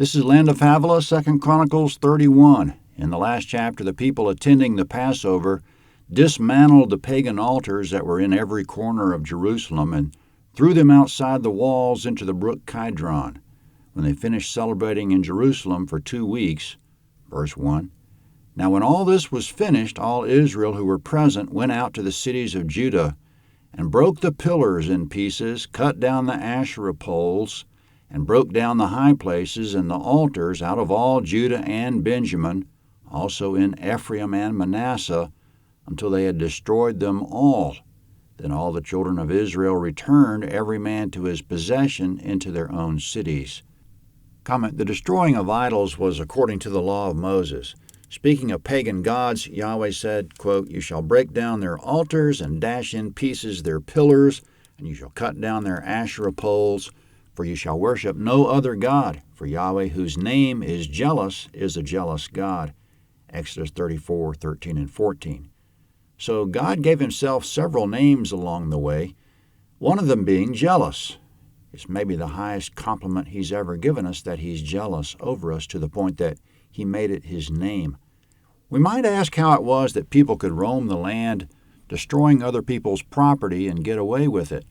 This is Land of Havilah, 2 Chronicles 31. In the last chapter, the people attending the Passover dismantled the pagan altars that were in every corner of Jerusalem and threw them outside the walls into the brook Kidron. When they finished celebrating in Jerusalem for 2 weeks, verse 1, Now when all this was finished, all Israel who were present went out to the cities of Judah and broke the pillars in pieces, cut down the Asherah poles, and broke down the high places and the altars out of all Judah and Benjamin, also in Ephraim and Manasseh, until they had destroyed them all. Then all the children of Israel returned, every man to his possession, into their own cities. Comment: The destroying of idols was according to the law of Moses. Speaking of pagan gods, Yahweh said, quote, You shall break down their altars and dash in pieces their pillars, and you shall cut down their Asherah poles, for you shall worship no other God, for Yahweh, whose name is jealous, is a jealous God. Exodus 34, 13 and 14. So God gave himself several names along the way, one of them being jealous. It's maybe the highest compliment he's ever given us, that he's jealous over us to the point that he made it his name. We might ask how it was that people could roam the land, destroying other people's property and get away with it.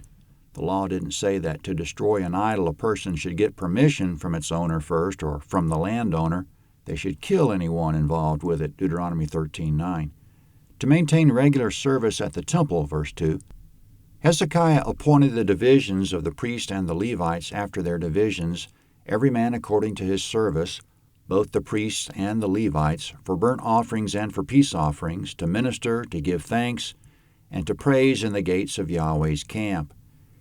The law didn't say that to destroy an idol a person should get permission from its owner first or from the landowner. They should kill anyone involved with it, Deuteronomy 13:9. To maintain regular service at the temple, verse 2, Hezekiah appointed the divisions of the priests and the Levites after their divisions, every man according to his service, both the priests and the Levites, for burnt offerings and for peace offerings, to minister, to give thanks, and to praise in the gates of Yahweh's camp.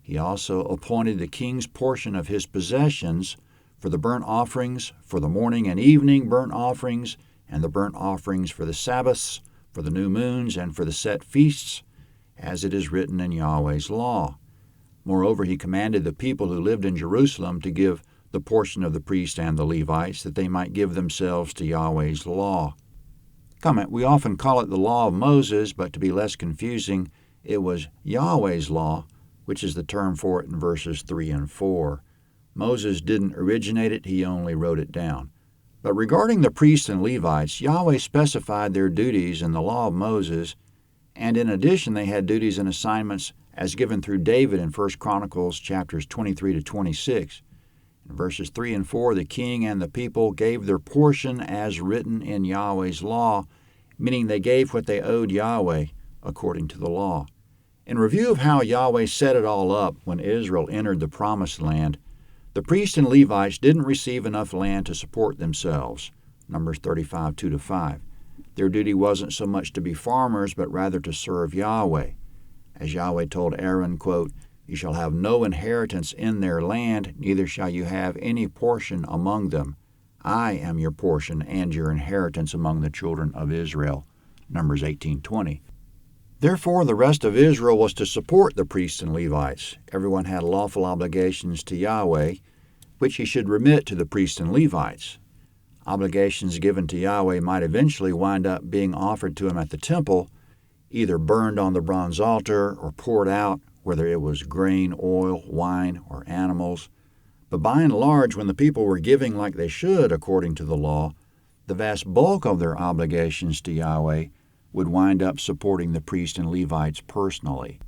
He also appointed the king's portion of his possessions for the burnt offerings, for the morning and evening burnt offerings, and the burnt offerings for the Sabbaths, for the new moons, and for the set feasts, as it is written in Yahweh's law. Moreover, he commanded the people who lived in Jerusalem to give the portion of the priests and the Levites, that they might give themselves to Yahweh's law. Comment: We often call it the law of Moses, but to be less confusing, it was Yahweh's law, which is the term for it in verses 3 and 4. Moses didn't originate it, he only wrote it down. But regarding the priests and Levites, Yahweh specified their duties in the law of Moses, and in addition they had duties and assignments as given through David in 1 Chronicles chapters 23 to 26. In verses 3 and 4, the king and the people gave their portion as written in Yahweh's law, meaning they gave what they owed Yahweh according to the law. In review of how Yahweh set it all up when Israel entered the Promised Land, the priests and Levites didn't receive enough land to support themselves, Numbers 35, 2-5. Their duty wasn't so much to be farmers, but rather to serve Yahweh. As Yahweh told Aaron, quote, You shall have no inheritance in their land, neither shall you have any portion among them. I am your portion and your inheritance among the children of Israel, Numbers 18:20. Therefore, the rest of Israel was to support the priests and Levites. Everyone had lawful obligations to Yahweh, which he should remit to the priests and Levites. Obligations given to Yahweh might eventually wind up being offered to him at the temple, either burned on the bronze altar or poured out, whether it was grain, oil, wine, or animals. But by and large, when the people were giving like they should according to the law, the vast bulk of their obligations to Yahweh would wind up supporting the priests and Levites personally.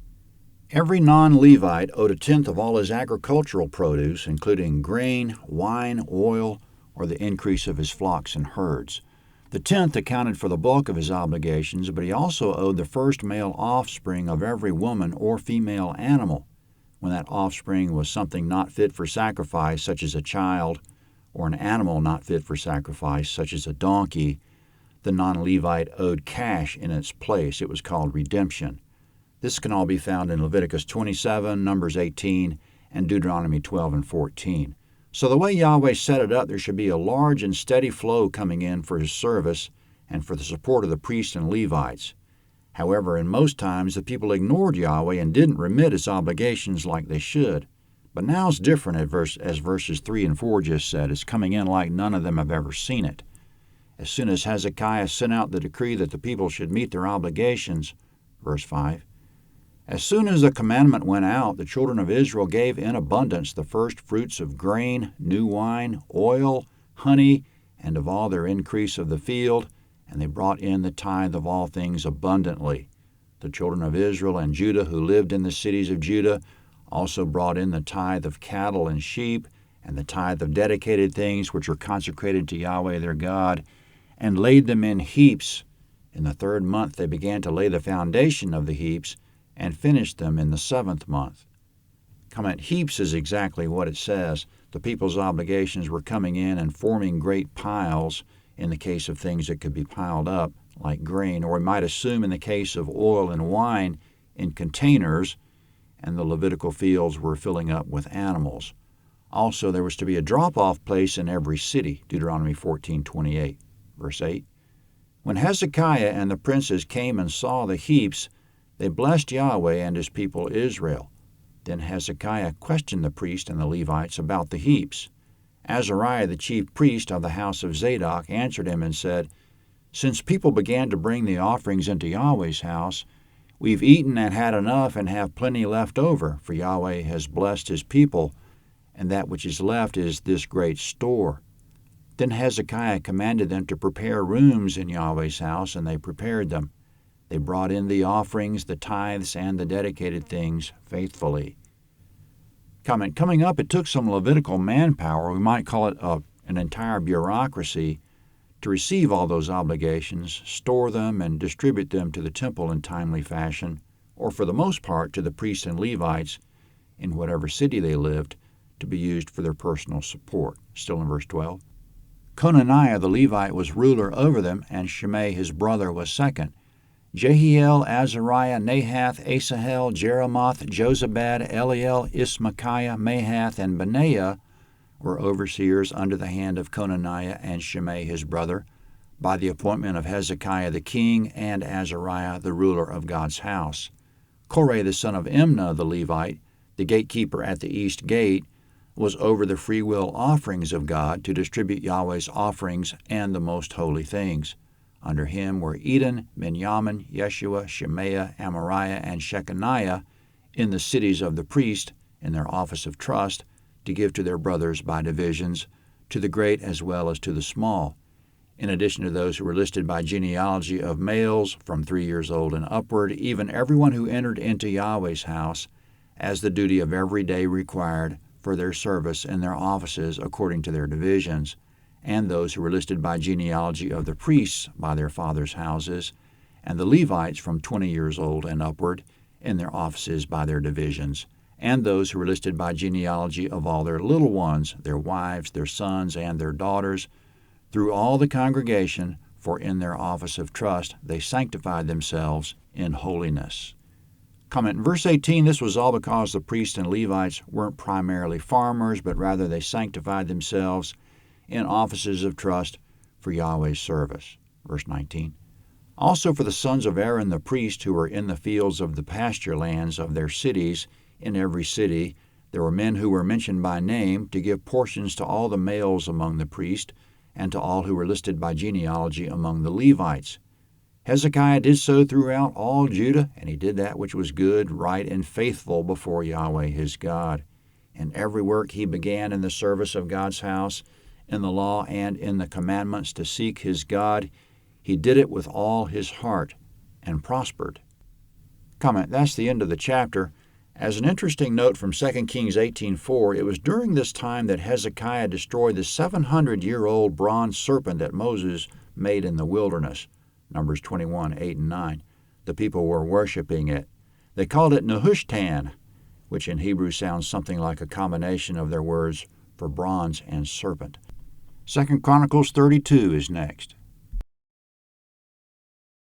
Every non-Levite owed a tenth of all his agricultural produce, including grain, wine, oil, or the increase of his flocks and herds. The tenth accounted for the bulk of his obligations, but he also owed the first male offspring of every woman or female animal. When that offspring was something not fit for sacrifice, such as a child, or an animal not fit for sacrifice, such as a donkey, the non-Levite owed cash in its place. It was called redemption. This can all be found in Leviticus 27, Numbers 18, and Deuteronomy 12 and 14. So the way Yahweh set it up, there should be a large and steady flow coming in for his service and for the support of the priests and Levites. However, in most times, the people ignored Yahweh and didn't remit his obligations like they should. But now it's different, as verses 3 and 4 just said. It's coming in like none of them have ever seen it. As soon as Hezekiah sent out the decree that the people should meet their obligations, verse 5, as soon as the commandment went out, the children of Israel gave in abundance the first fruits of grain, new wine, oil, honey, and of all their increase of the field, and they brought in the tithe of all things abundantly. The children of Israel and Judah who lived in the cities of Judah also brought in the tithe of cattle and sheep, and the tithe of dedicated things which are consecrated to Yahweh their God, and laid them in heaps. In the 3rd month they began to lay the foundation of the heaps, and finished them in the 7th month. Comment, heaps is exactly what it says. The people's obligations were coming in and forming great piles in the case of things that could be piled up, like grain, or we might assume in the case of oil and wine in containers, and the Levitical fields were filling up with animals. Also, there was to be a drop-off place in every city, Deuteronomy 14:28. Verse 8, When Hezekiah and the princes came and saw the heaps, they blessed Yahweh and his people Israel. Then Hezekiah questioned the priest and the Levites about the heaps. Azariah, the chief priest of the house of Zadok, answered him and said, Since people began to bring the offerings into Yahweh's house, we've eaten and had enough and have plenty left over, for Yahweh has blessed his people, and that which is left is this great store. Then Hezekiah commanded them to prepare rooms in Yahweh's house, and they prepared them. They brought in the offerings, the tithes, and the dedicated things faithfully. Comment, coming up, it took some Levitical manpower, we might call it an entire bureaucracy, to receive all those obligations, store them, and distribute them to the temple in timely fashion, or for the most part to the priests and Levites in whatever city they lived, to be used for their personal support. Still in verse 12. Conaniah the Levite was ruler over them, and Shimei his brother was second. Jehiel, Azariah, Nahath, Asahel, Jeremoth, Jozabad, Eliel, Ismachiah, Mahath, and Benaiah were overseers under the hand of Conaniah and Shimei his brother, by the appointment of Hezekiah the king and Azariah the ruler of God's house. Korah the son of Imnah the Levite, the gatekeeper at the east gate, was over the freewill offerings of God to distribute Yahweh's offerings and the most holy things. Under him were Eden, Benjamin, Yeshua, Shemaiah, Amariah, and Shechaniah in the cities of the priest in their office of trust, to give to their brothers by divisions, to the great as well as to the small, in addition to those who were listed by genealogy of males from 3 years old and upward, even everyone who entered into Yahweh's house, as the duty of every day required for their service in their offices according to their divisions, and those who were listed by genealogy of the priests by their fathers' houses, and the Levites from 20 years old and upward in their offices by their divisions, and those who were listed by genealogy of all their little ones, their wives, their sons, and their daughters, through all the congregation, for in their office of trust they sanctified themselves in holiness. Comment, in verse 18, this was all because the priests and Levites weren't primarily farmers, but rather they sanctified themselves in offices of trust for Yahweh's service. Verse 19, also for the sons of Aaron the priest who were in the fields of the pasture lands of their cities, in every city there were men who were mentioned by name to give portions to all the males among the priests and to all who were listed by genealogy among the Levites. Hezekiah did so throughout all Judah, and he did that which was good, right, and faithful before Yahweh his God. In every work he began in the service of God's house, in the law and in the commandments to seek his God, he did it with all his heart and prospered. Comment, that's the end of the chapter. As an interesting note from 2 Kings 18:4, it was during this time that Hezekiah destroyed the 700-year-old bronze serpent that Moses made in the wilderness. Numbers 21:8 and 9. The people were worshiping it. They called it Nehushtan, which in Hebrew sounds something like a combination of their words for bronze and serpent. 2 Chronicles 32 is next.